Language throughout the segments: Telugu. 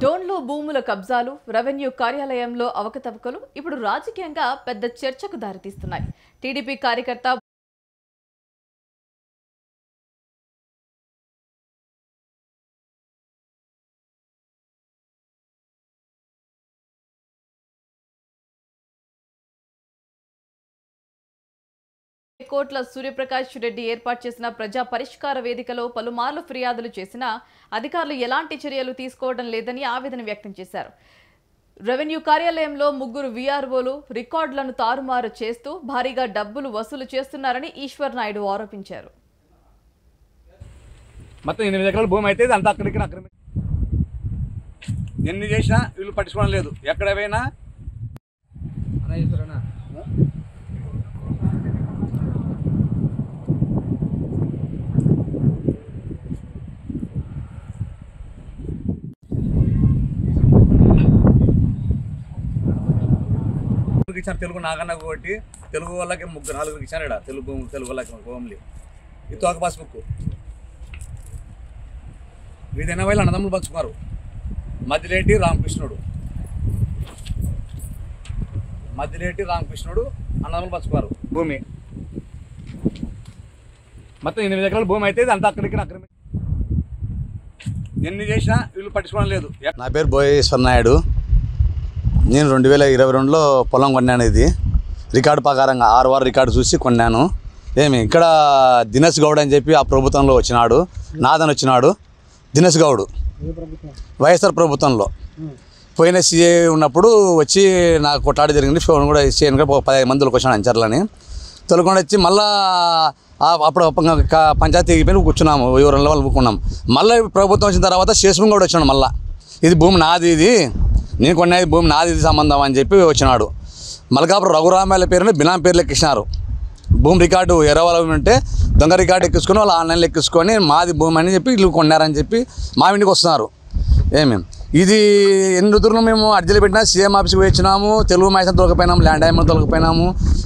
డోన్లో భూముల కబ్జాలు, రెవెన్యూ కార్యాలయంలో అవకతవకలు ఇప్పుడు రాజకీయంగా పెద్ద చర్చకు దారితీస్తున్నాయి. టీడీపీ కార్యకర్త కోట్ల సూర్యప్రకాష్ రెడ్డి ఏర్పాటు చేసిన ప్రజా పరిష్కార వేదికలో పలుమార్లు ఫిర్యాదులు చేసినా అధికారులు ఎలాంటి చర్యలు తీసుకోవడం లేదని ఆవేదన వ్యక్తం చేశారు. రెవెన్యూ కార్యాలయంలో ముగ్గురు వీఆర్ఓలు రికార్డులను తారుమారు చేస్తూ భారీగా డబ్బులు వసూలు చేస్తున్నారని ఈశ్వర్ నాయుడు ఆరోపించారు. మొత్తం 8 ఎకరాల భూమి అయితే అంతా అక్కడికి ఎన్ని చేసినా వీళ్ళు పట్టించుకోవడం లేదు. ఎక్కడ పోయినా ఇచ్చారు. తెలుగు నాగన్న ఒకటి, తెలుగు వాళ్ళకి నలుగురికి ఇచ్చాను. ఇక్కడ తెలుగు వాళ్ళకి హోమ్లీ ఈ తోక పాస్బుక్ వీడైనా వాళ్ళు అన్నదమ్ములు పంచుకున్నారు. మద్దిలేటి రామకృష్ణుడు అన్నదమ్ములు పంచుకున్నారు భూమి. మొత్తం 8 ఎకరాల భూమి అయితే అంతా అక్కడికి ఎన్ని చేసినా వీళ్ళు పట్టించుకోవడం లేదు. నా పేరు బోయేశ్వర్ నాయుడు. నేను 2022లో పొలం కొన్నాను. ఇది రికార్డు ప్రకారంగా 6 రికార్డు చూసి కొన్నాను. ఇక్కడ దినేష్ గౌడ్ అని చెప్పి ఆ ప్రభుత్వంలో వచ్చినాడు. నాదన్ వచ్చినాడు. దినేష్ గౌడ్ వైఎస్ఆర్ ప్రభుత్వంలో పోయిన సీఏ ఉన్నప్పుడు వచ్చి నాకు కొట్లాడి జరిగింది. ఫోన్ కూడా సీఎన్ కూడా 15 మందికి వచ్చాను అంచర్లని తొలకుండా వచ్చి మళ్ళా అప్పుడు పంచాయతీ ఎగిపోయి కూర్చున్నాము. వివరంలో వాళ్ళు కూర్చున్నాం. మళ్ళీ ప్రభుత్వం వచ్చిన తర్వాత శేషం కూడా వచ్చినాడు. మళ్ళీ ఇది భూమి నాది, ఇది నేను కొనేది భూమి నాది, ఇది సంబంధం అని చెప్పి వచ్చినాడు. మల్కాపురం రఘురామాయల పేరుని బినాం పేర్లు ఎక్కించినారు. భూమి రికార్డు ఎరవాల ఉంటే దొంగ రికార్డు ఎక్కించుకొని వాళ్ళు ఆన్లైన్లో ఎక్కించుకొని మాది భూమి అని చెప్పి వీళ్ళు కొన్నారని చెప్పి మా ఇంటికి వస్తున్నారు. ఇది ఎన్ని రోజులు మేము అర్జీలు పెట్టినా సీఎం ఆఫీస్కి వచ్చినాము, తెలుగు మైసం తొలగిపోయినాము, ల్యాండ్ డైమండ్ తొలగిపోయినాము,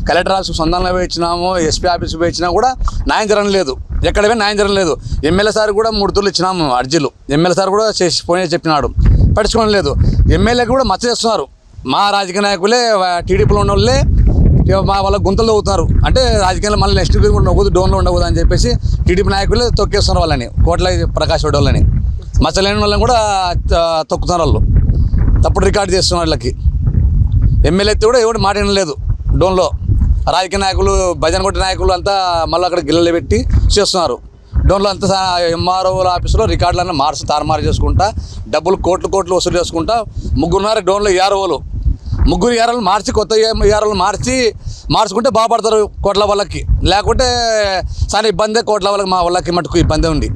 కలెక్టర్ ఆఫీస్కి సొంతంగా వచ్చినాము, ఎస్పీ ఆఫీస్కి వచ్చినా కూడా న్యాయం జరగడం లేదు. ఎక్కడ పోయినా న్యాయం జరగడం లేదు. ఎమ్మెల్యే సార్ కూడా 3 తూర్లు ఇచ్చినాము అర్జీలు. ఎమ్మెల్యే సార్ కూడా ఫోన్ చేసి చెప్పినాడు, పట్టించుకోవడం లేదు. ఎమ్మెల్యేకి కూడా మచ్చ చేస్తున్నారు. మా రాజకీయ నాయకులే టీడీపీలో ఉన్న వాళ్ళే మా వాళ్ళ గుంతలు తవ్వుతున్నారు. అంటే రాజకీయంలో మళ్ళీ నెక్స్ట్ ఉండకూడదు, డోన్లో ఉండకూడదు అని చెప్పేసి టీడీపీ నాయకులే తొక్కేస్తున్నారు వాళ్ళని. కోట్ల ప్రకాష్ రెడ్డి వాళ్ళని మచ్చలేని వాళ్ళని కూడా తొక్కుతున్నారు. వాళ్ళు తప్పుడు రికార్డు చేస్తున్నారు. వాళ్ళకి ఎమ్మెల్యే కూడా ఎవరు మాట వినలేదు. డోన్లో రాజకీయ నాయకులు, భజన కొట్టిన నాయకులు అంతా మళ్ళీ అక్కడ గిల్లలు పెట్టి చేస్తున్నారు. డోన్లో అంతా ఎంఆర్ఓల ఆఫీసులో రికార్డులన్నీ తారుమారు చేసుకుంటా డబ్బులు కోట్లు వసూలు చేసుకుంటా ముగ్గురున్నారు డోన్లో ఏఆర్ఓలు. ముగ్గురు ఏఆర్ఓలు మార్చి కొత్త ఏఆర్ఓలు మార్చుకుంటే బాగుపడతారు కోట్ల వాళ్ళకి. లేకుంటే చాలా ఇబ్బందే కోట్ల వాళ్ళకి, మా వాళ్ళకి మటుకు ఇబ్బందే ఉంది.